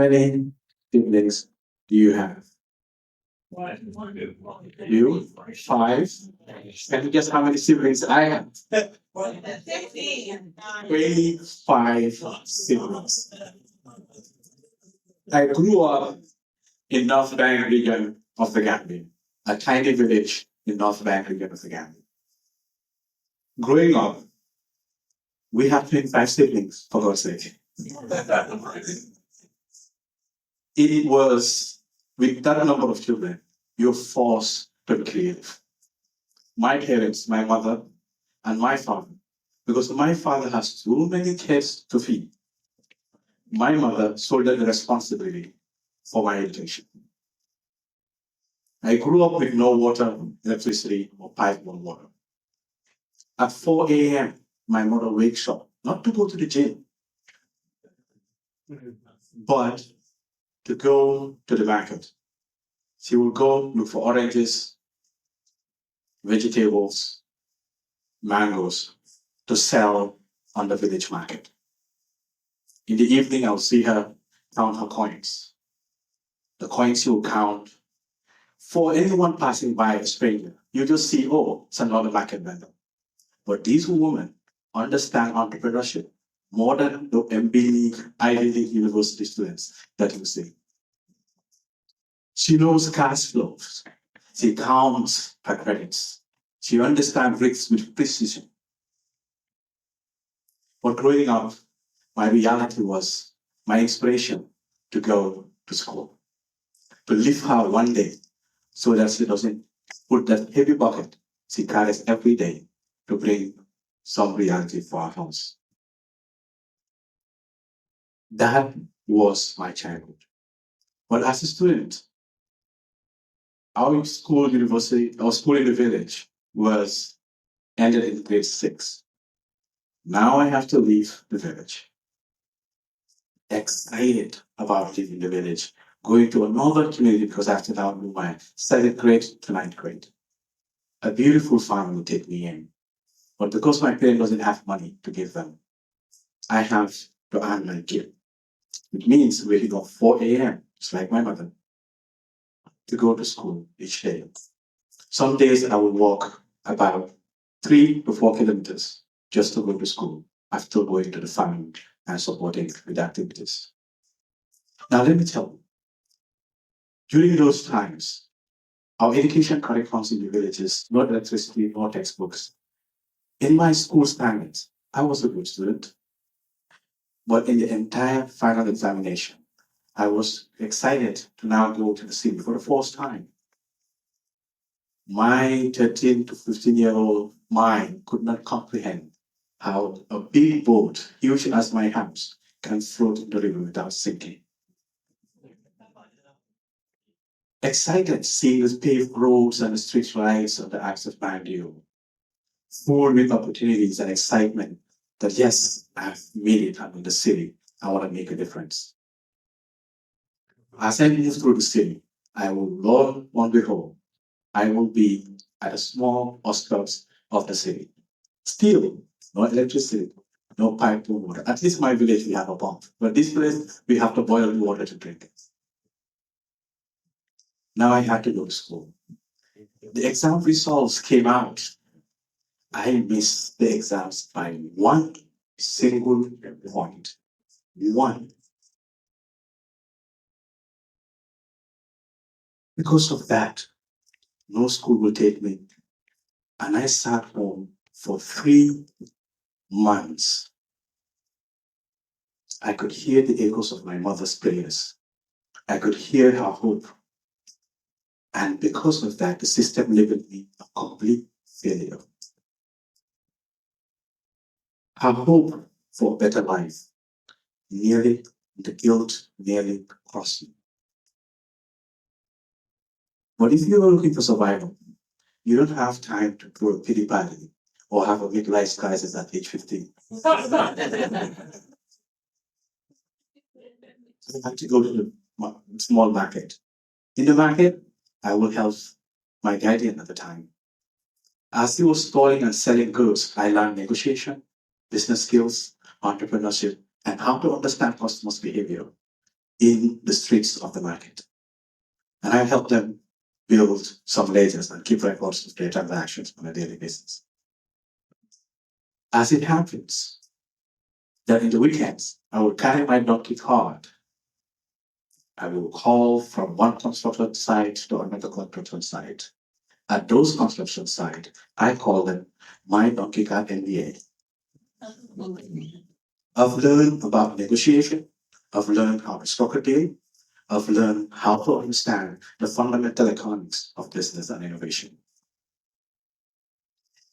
many siblings do you have? You? 5. Can you guess how many siblings I have? 25 siblings. I grew up in North Bank region of the Gambia, a tiny village in North Bank region of the Gambia. Growing up, we have 25 siblings, for God's sake. It was, with that number of children, you're forced to be creative. My parents, my mother, and my father, because my father has too many kids to feed, my mother shouldered the responsibility for my education. I grew up with no water, electricity, or pipeline water. At 4 a.m., my mother wakes up, not to go to the gym, but to go to the market. She will go look for oranges, vegetables, mangoes to sell on the village market. In the evening, I'll see her count her coins. The coins she will count. For anyone passing by, a stranger, you just see, oh, it's another market vendor. But these women understand entrepreneurship more than the MB League, Ivy League university students that you see. She knows cash flows. She counts her credits. She understands risks with precision. But growing up, my reality was my inspiration to go to school, to leave her one day so that she doesn't put that heavy bucket she carries every day to bring some reality for our house. That was my childhood. But as a student, our school in the village was ended in grade 6. Now I have to leave the village. Excited about leaving the village, going to another community because I have to now move my 7th grade to 9th grade. A beautiful farm will take me in. But because my parents doesn't have money to give them, I have to earn my gift. It means waking up 4 a.m., just like my mother, to go to school each day. Some days I will walk about 3 to 4 kilometers just to go to school after going to the farm and supporting with activities. Now let me tell you, during those times, our education curriculums in the villages, not electricity, no textbooks. In my school standards, I was a good student. But in the entire final examination, I was excited to now go to the city for the first time. My 13 to 15-year-old mind could not comprehend how a big boat, huge as my house, can float in the river without sinking. Excited seeing the paved roads and the street lights of the Acts of Alieu, full with opportunities and excitement that yes, I've made it. I'm in the city. I want to make a difference. As I move through the city, I will Lord on behold, I will be at a small outskirts of the city. Still, no electricity, no pipe, no water. At least my village we have a pump, but this place we have to boil the water to drink it. Now I had to go to school. The exam results came out. I missed the exams by 1 single point. 1. Because of that, no school will take me. And I sat home for 3 months. I could hear the echoes of my mother's prayers. I could hear her hope. And because of that, the system labeled me a complete failure. Her hope for a better life, the guilt nearly crossed me. But if you are looking for survival, you don't have time to grow a pity party or have a midlife crisis at age 15. I had to go to the small market. In the market, I will help my guardian at the time. As he was stalling and selling goods, I learned negotiation, business skills, entrepreneurship, and how to understand customers' behavior. in the streets of the market. And I help them build some ledgers and keep records of their transactions on a daily basis. As it happens, that in the weekends, I will carry my donkey cart. I will call from one construction site to another construction site. At those construction sites, I call them my donkey cart MBA. I've learned about negotiation. I've learned how to structure a deal. I've learned how to understand the fundamental economics of business and innovation.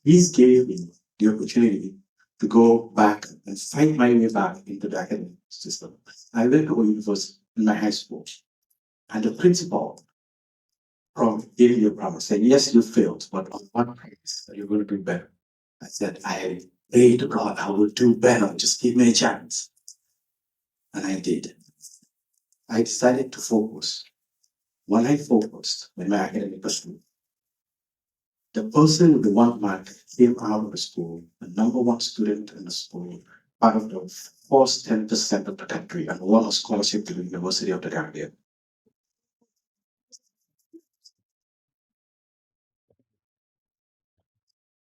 These gave me the opportunity to go back and find my way back into the academic system. I went to a university in my high school, and the principal from giving me a promise saying, yes, you failed, but on one promise that you're going to do better. I said, I pray to God, I will do better. Just give me a chance. And I did. I decided to focus. When I focused in my academic pursuit, the person with the one mark came out of the school, the number one student in the school, part of the first 10% of the country, and won a scholarship to the University of the Gambia.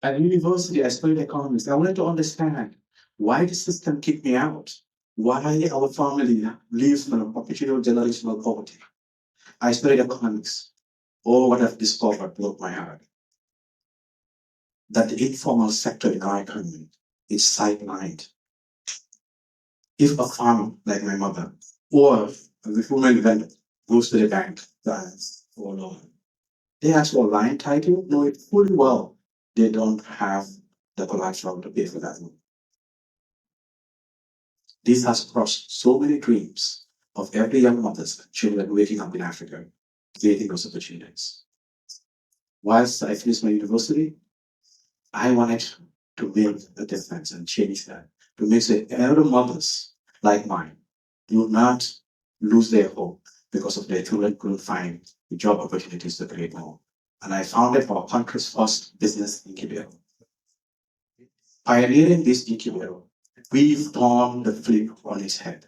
At university, I studied economics. I wanted to understand why the system kicked me out, why our family lives in a perpetual generational poverty. I studied economics. Oh, what I've discovered broke my heart. That the informal sector in our economy is sidelined. If a farmer like my mother or the woman vendor goes to the bank to ask for a loan, they ask for a line title, knowing fully well they don't have the collateral to pay for that loan. This has crushed so many dreams of every young mother's children waking up in Africa, creating those opportunities. Whilst I finished my university, I wanted to make a difference and change that, to make sure elder mothers like mine do not lose their hope because of their children couldn't find the job opportunities to create more. And I founded our country's first business incubator. Pioneering this incubator, we've turned the flip on its head.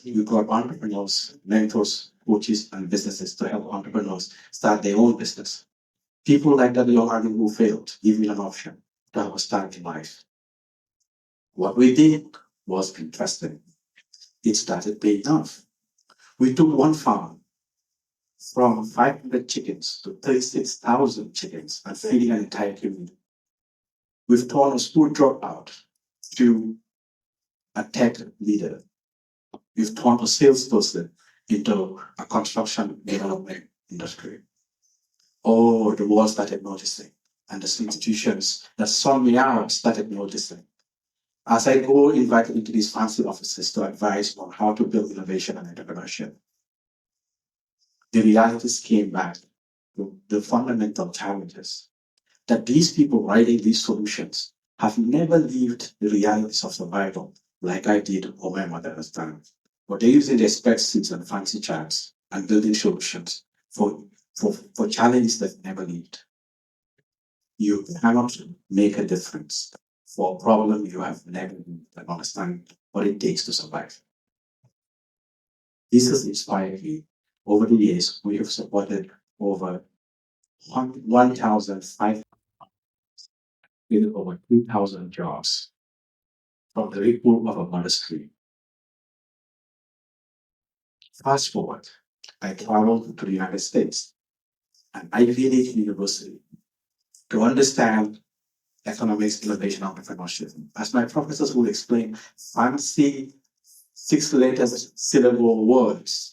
We've got entrepreneurs, mentors, coaches, and businesses to help entrepreneurs start their own business. People like that young adult who failed, given an option to have a start in life. What we did was interesting. It started paying off. We took one farm from 500 chickens to 36,000 chickens and feeding an entire community. We've turned a school dropout to a tech leader. We've turned a salesperson into a construction development industry. Oh, the world started noticing, and the institutions that saw me out started noticing. As I go invited into these fancy offices to advise on how to build innovation and entrepreneurship, the realities came back to the fundamental challenges that these people writing these solutions have never lived the realities of survival like I did or my mother has done. But they're using their spreadsheets and fancy charts and building solutions for challenges that never lived. You cannot make a difference for a problem you have never lived and understand what it takes to survive. This has inspired me. Over the years, we have supported over 1,500 with over 2,000 jobs from the ripple of a monastery. Fast forward, I traveled to the United States and Ivy League University to understand economics, innovation, entrepreneurship. As my professors will explain, fancy 6 letter syllable words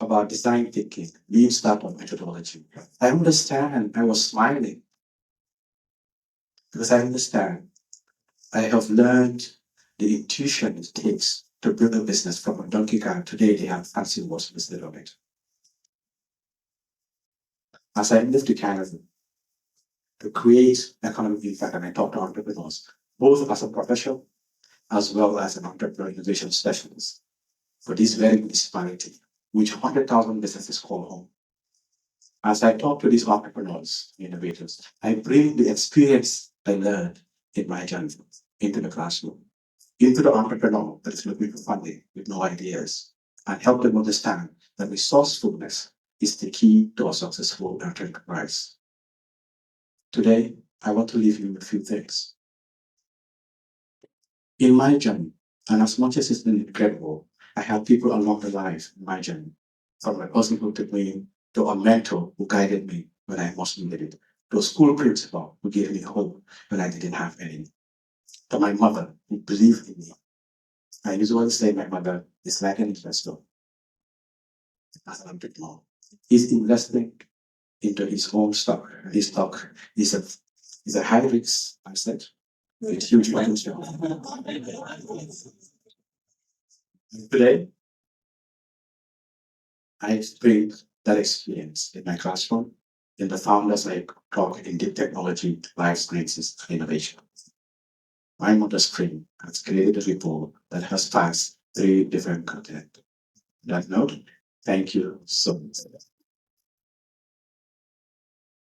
about design thinking, lean startup methodology. I understand. I was smiling because I understand. I have learned the intuition it takes to build a business from a donkey cart. Today they have fancy words instead of it. As I moved to Canada to create economic impact, and I talk to entrepreneurs, both as a professional as well as an entrepreneur innovation specialist for this very municipality, which 100,000 businesses call home. As I talk to these entrepreneurs, innovators, I bring the experience I learned in my journey into the classroom, into the entrepreneur that is looking for funding with no ideas. and help them understand that resourcefulness is the key to a successful enterprise. Today, I want to leave you with a few things. In my journey, and as much as it's been incredible, I have people along the line in my journey, from my husband who took me in, to a mentor who guided me when I most needed it, to a school principal who gave me hope when I didn't have any, to my mother who believed in me. I usually say my mother is like an investor, as I'm bit more. He's investing into his own stock. His stock is a high risk asset with huge potential. Today, I bring that experience in my classroom, in the founders I talk in deep technology, life sciences, and innovation. My mother's screen has created a report that has passed 3 different continents. On that note, thank you so much.